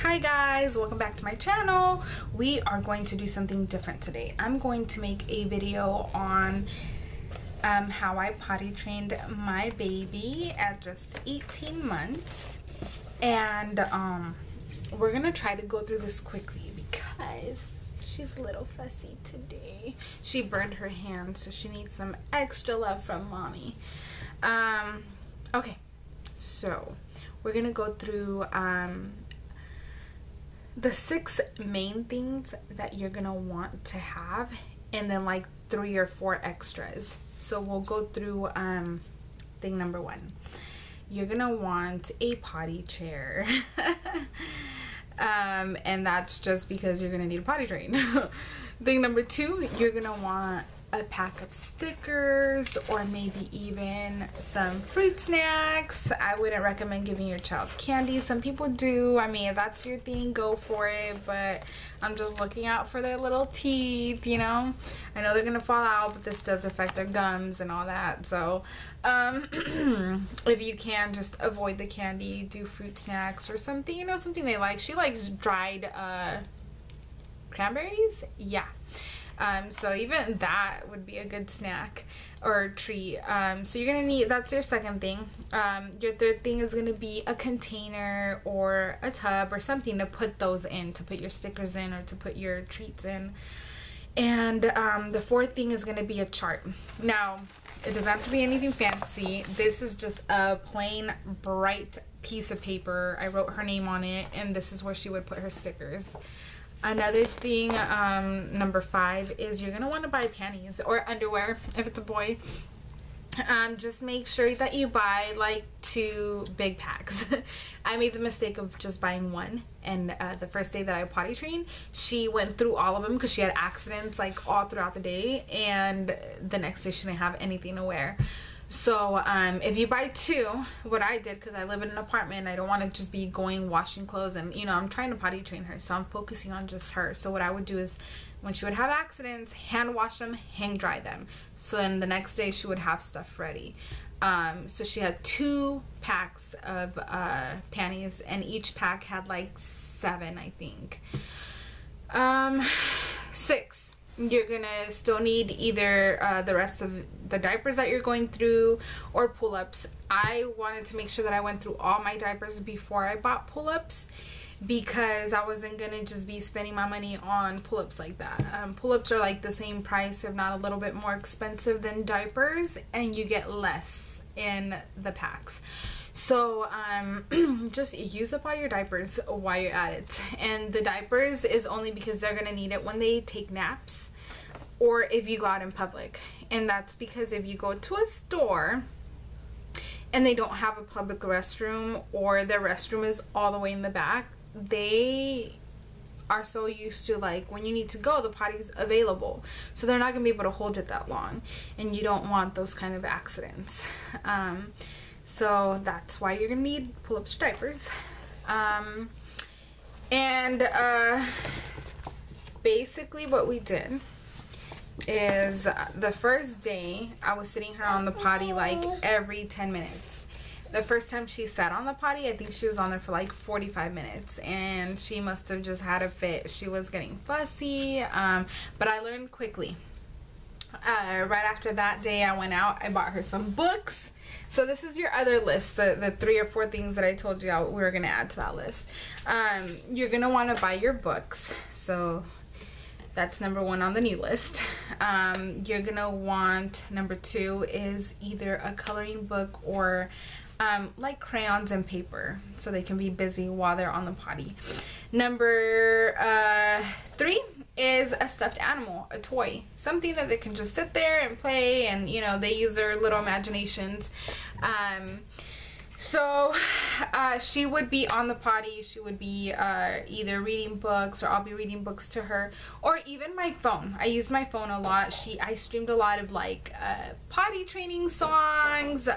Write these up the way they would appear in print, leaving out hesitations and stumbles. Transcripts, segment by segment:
Hi guys, welcome back to my channel. We are going to do something different today. I'm going to make a video on how I potty trained my baby at just 18 months, and we're gonna try to go through this quickly because she's a little fussy today. She burned her hand, so she needs some extra love from mommy. Okay, so we're gonna go through the 6 main things that you're gonna want to have, and then like 3 or 4 extras. So we'll go through thing number 1. You're gonna want a potty chair. And that's just because you're gonna need a potty train. Thing number 2, you're gonna want a pack of stickers, or maybe even some fruit snacks. I wouldn't recommend giving your child candy. Some people do. I mean, if that's your thing, go for it, but I'm just looking out for their little teeth, you know. I know they're gonna fall out, but this does affect their gums and all that, so if you can, just avoid the candy. Do fruit snacks or something, you know, something they like. She likes dried cranberries, yeah. So even that would be a good snack or treat. So you're gonna need, that's your second thing. Your third thing is gonna be a container or a tub or something to put those in, to put your stickers in or to put your treats in. And the fourth thing is gonna be a chart. Now, it doesn't have to be anything fancy. This is just a plain bright piece of paper. I wrote her name on it, and this is where she would put her stickers. Another thing, number 5, is you're gonna want to buy panties or underwear if it's a boy. Just make sure that you buy like 2 big packs. I made the mistake of just buying 1, and the first day that I potty trained, she went through all of them because she had accidents like all throughout the day, and the next day she didn't have anything to wear. So if you buy 2, what I did, because I live in an apartment, I don't want to just be going washing clothes, and you know, I'm trying to potty train her, so I'm focusing on just her. So what I would do is, when she would have accidents, hand wash them, hang dry them, so then the next day she would have stuff ready. So she had 2 packs of panties, and each pack had like 7, I think. 6, you're gonna still need either the rest of the diapers that you're going through or pull-ups. I wanted to make sure that I went through all my diapers before I bought pull-ups, because I wasn't gonna just be spending my money on pull-ups like that. Pull-ups are like the same price, if not a little bit more expensive than diapers, and you get less in the packs. So just use up all your diapers while you're at it. And the diapers is only because they're gonna need it when they take naps or if you go out in public. And that's because if you go to a store and they don't have a public restroom, or their restroom is all the way in the back, they are so used to, like, when you need to go, the potty's available, so they're not gonna be able to hold it that long, and you don't want those kind of accidents. So that's why you're gonna need pull-ups or diapers. Basically what we did is, the first day I was sitting her on the potty like every 10 minutes. The first time she sat on the potty, I think she was on there for like 45 minutes, and she must have just had a fit. She was getting fussy, but I learned quickly. Right after that day, I went out, I bought her some books. So this is your other list, the 3 or 4 things that I told you we were gonna add to that list. You're gonna want to buy your books, so that's number 1 on the new list. You're gonna want, number 2 is either a coloring book or like crayons and paper, so they can be busy while they're on the potty. Number 3 is a stuffed animal, a toy, something that they can just sit there and play, and you know, they use their little imaginations. So she would be on the potty, she would be either reading books, or I'll be reading books to her, or even my phone. I use my phone a lot. I streamed a lot of like potty training songs,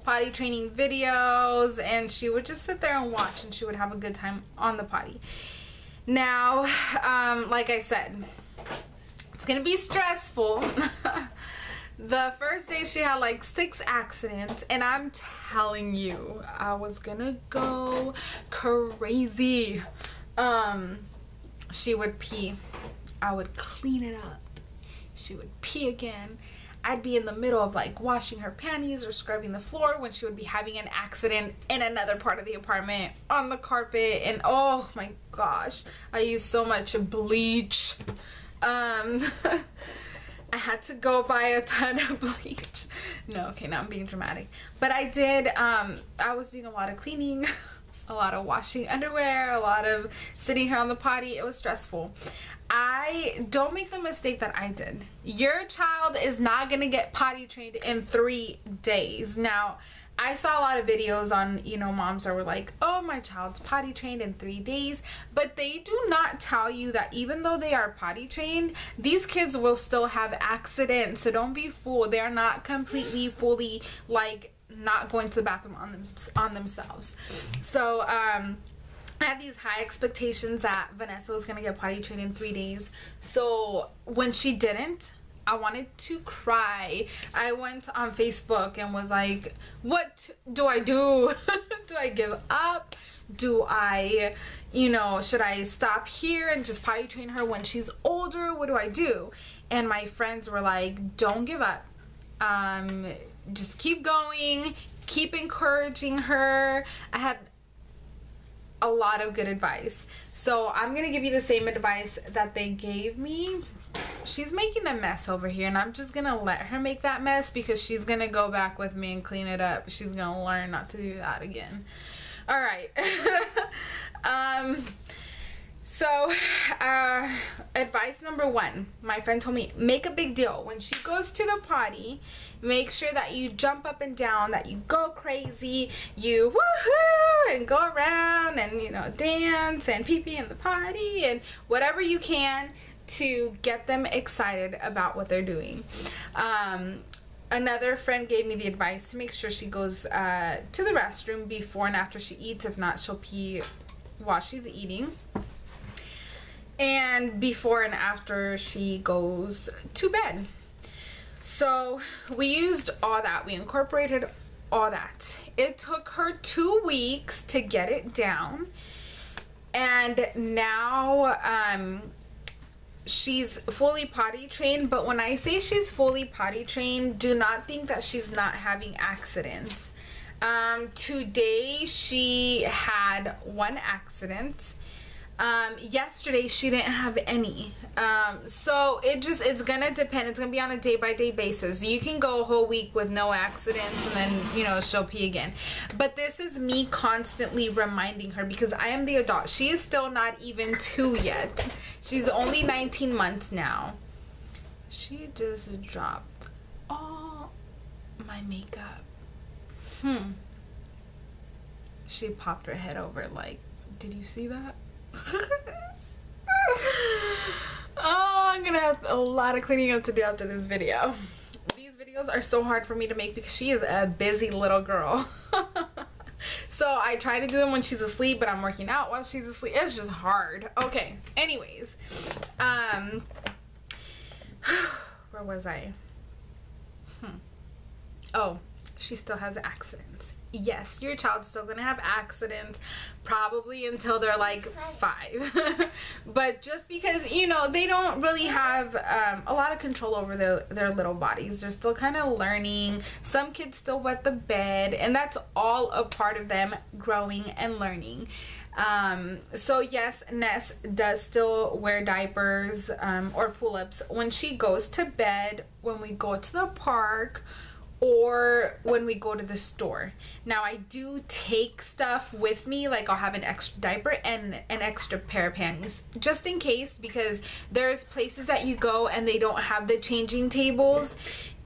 potty training videos, and she would just sit there and watch, and she would have a good time on the potty. Now, like I said, it's gonna be stressful. The first day she had like 6 accidents, and I'm telling you, I was gonna go crazy. She would pee, I would clean it up, she would pee again. I'd be in the middle of like washing her panties or scrubbing the floor when she would be having an accident in another part of the apartment on the carpet. And oh my gosh, I used so much bleach. I had to go buy a ton of bleach. No, okay, now I'm being dramatic. But I did, I was doing a lot of cleaning, a lot of washing underwear, a lot of sitting here on the potty. It was stressful. Don't make the mistake that I did. Your child is not gonna get potty trained in 3 days. Now, I saw a lot of videos on, you know, moms that were like, oh, my child's potty trained in 3 days. But they do not tell you that even though they are potty trained, these kids will still have accidents. So don't be fooled. They're not completely, fully, like, not going to the bathroom on themselves. So, I had these high expectations that Vanessa was gonna get potty trained in 3 days. So when she didn't, I wanted to cry. I went on Facebook and was like, what do I do? Do I give up? Do I, you know, should I stop here and just potty train her when she's older? What do I do? And my friends were like, don't give up. Just keep going. Keep encouraging her. I had a lot of good advice. So I'm gonna give you the same advice that they gave me. She's making a mess over here, and I'm just gonna let her make that mess because she's gonna go back with me and clean it up. She's gonna learn not to do that again. All right. So advice number 1, my friend told me, make a big deal when she goes to the potty. Make sure that you jump up and down, that you go crazy, you woohoo and go around and, you know, dance and pee-pee in the potty and whatever you can to get them excited about what they're doing. Another friend gave me the advice to make sure she goes to the restroom before and after she eats. If not, she'll pee while she's eating. And before and after she goes to bed. So we used all that. We incorporated all that. It took her 2 weeks to get it down. And now she's fully potty trained. But when I say she's fully potty trained, do not think that she's not having accidents. Today she had 1 accident. Yesterday she didn't have any. So it's gonna depend. It's gonna be on a day-by-day basis. You can go a whole week with no accidents and then, you know, she'll pee again. But this is me constantly reminding her because I am the adult. She is still not even 2 yet. She's only 19 months now. She just dropped all my makeup. She popped her head over like, did you see that? Oh, I'm gonna have a lot of cleaning up to do after this video. These videos are so hard for me to make because she is a busy little girl. So I try to do them when she's asleep, but I'm working out while she's asleep. It's just hard. Okay, anyways, where was I? Oh, she still has accidents. Yes, your child's still gonna have accidents probably until they're like 5. But just because, you know, they don't really have a lot of control over their little bodies. They're still kind of learning. Some kids still wet the bed, and that's all a part of them growing and learning. So yes, Ness does still wear diapers or pull-ups when she goes to bed, when we go to the park, or when we go to the store. Now I do take stuff with me, like I'll have an extra diaper and an extra pair of panties just in case, because there's places that you go and they don't have the changing tables,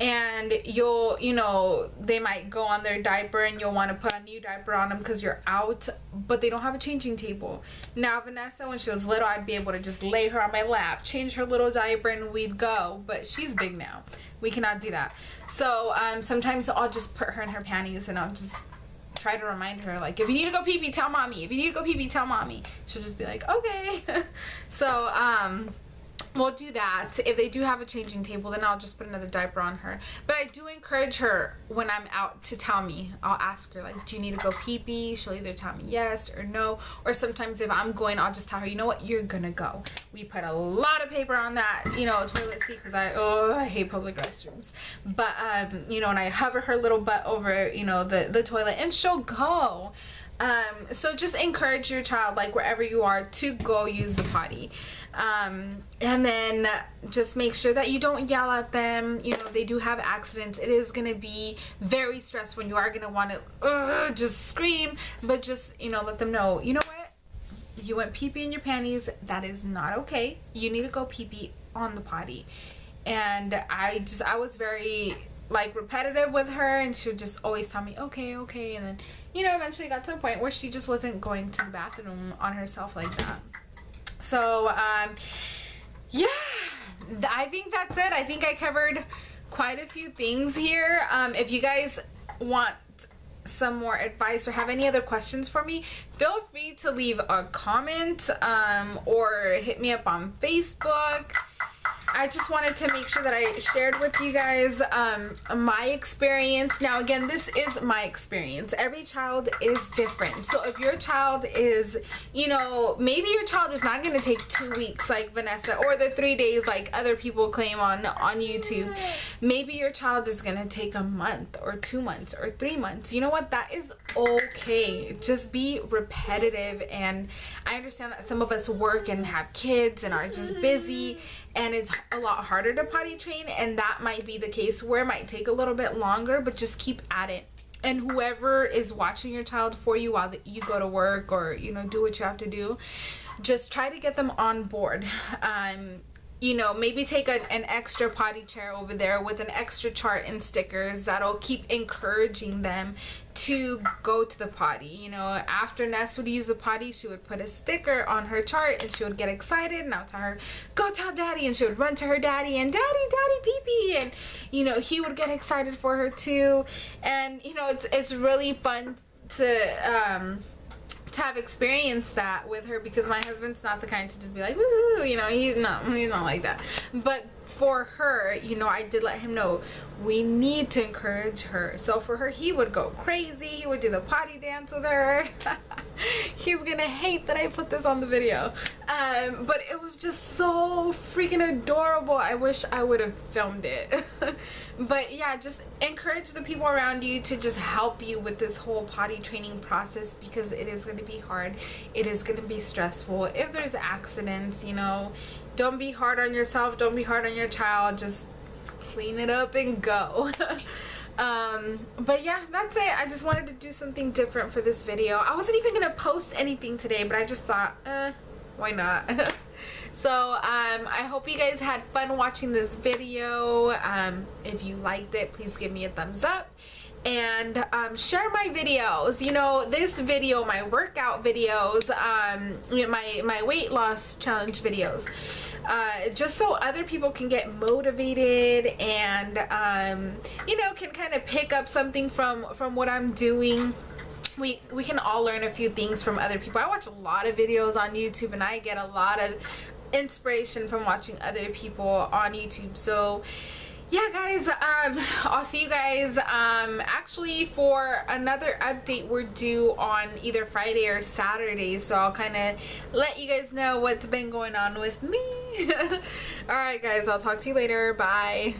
and you know, they might go on their diaper and you'll want to put a new diaper on them because you're out, but they don't have a changing table. Now Vanessa, when she was little, I'd be able to just lay her on my lap, change her little diaper, and we'd go, but she's big now. We cannot do that. So sometimes I'll just put her in her panties and I'll just try to remind her, like, if you need to go pee-pee, tell mommy. If you need to go pee-pee, tell mommy. She'll just be like, okay. So we'll do that. If they do have a changing table, then I'll just put another diaper on her. But I do encourage her when I'm out to tell me. I'll ask her, like, do you need to go pee-pee? She'll either tell me yes or no. Or sometimes if I'm going, I'll just tell her, you know what, you're gonna go. We put a lot of paper on that, you know, toilet seat, because I hate public restrooms. But, you know, and I hover her little butt over, you know, the toilet, and she'll go. So just encourage your child, like, wherever you are, to go use the potty. And then just make sure that you don't yell at them. You know, they do have accidents. It is going to be very stressful. You are going to want to just scream, but just, you know, let them know, you know what? You went pee-pee in your panties. That is not okay. You need to go pee-pee on the potty. And I was very, like, repetitive with her, and she would just always tell me, okay, okay. And then, you know, eventually got to a point where she just wasn't going to the bathroom on herself like that. So, yeah, I think that's it. I think I covered quite a few things here. If you guys want some more advice or have any other questions for me, feel free to leave a comment or hit me up on Facebook. I just wanted to make sure that I shared with you guys my experience. Now again, this is my experience. Every child is different. So if your child is, you know, maybe your child is not going to take 2 weeks like Vanessa, or the 3 days like other people claim on YouTube. Maybe your child is going to take a month or 2 months or 3 months. You know what? That is okay. Just be repetitive. And I understand that some of us work and have kids and are just busy, and it's a lot harder to potty train, and that might be the case where it might take a little bit longer, but just keep at it. And whoever is watching your child for you while you go to work, or, you know, do what you have to do, just try to get them on board. You know, maybe take an extra potty chair over there with an extra chart and stickers that'll keep encouraging them to go to the potty. You know, after Ness would use the potty, she would put a sticker on her chart and she would get excited, and I'll tell her, go tell daddy, and she would run to her daddy and daddy pee pee, and, you know, he would get excited for her too. And, you know, it's really fun to have experienced that with her, because my husband's not the kind to just be like, woo, you know, he's not like that. But for her, you know, I did let him know we need to encourage her. So for her, he would go crazy. He would do the potty dance with her. He's gonna hate that I put this on the video, but it was just so freaking adorable. I wish I would have filmed it. But yeah, just encourage the people around you to just help you with this whole potty training process, because it is going to be hard. It is going to be stressful. If there's accidents, you know, don't be hard on yourself. Don't be hard on your child. Just clean it up and go. But yeah, that's it. I just wanted to do something different for this video. I wasn't even going to post anything today, but I just thought, why not? So I hope you guys had fun watching this video. If you liked it, please give me a thumbs up, and share my videos. You know, this video, my workout videos, you know, my weight loss challenge videos, just so other people can get motivated and you know, can kind of pick up something from what I'm doing. We can all learn a few things from other people. I watch a lot of videos on YouTube, and I get a lot of inspiration from watching other people on YouTube. So yeah, guys, I'll see you guys actually for another update. We're due on either Friday or Saturday, so I'll kind of let you guys know what's been going on with me. Alright guys, I'll talk to you later. Bye.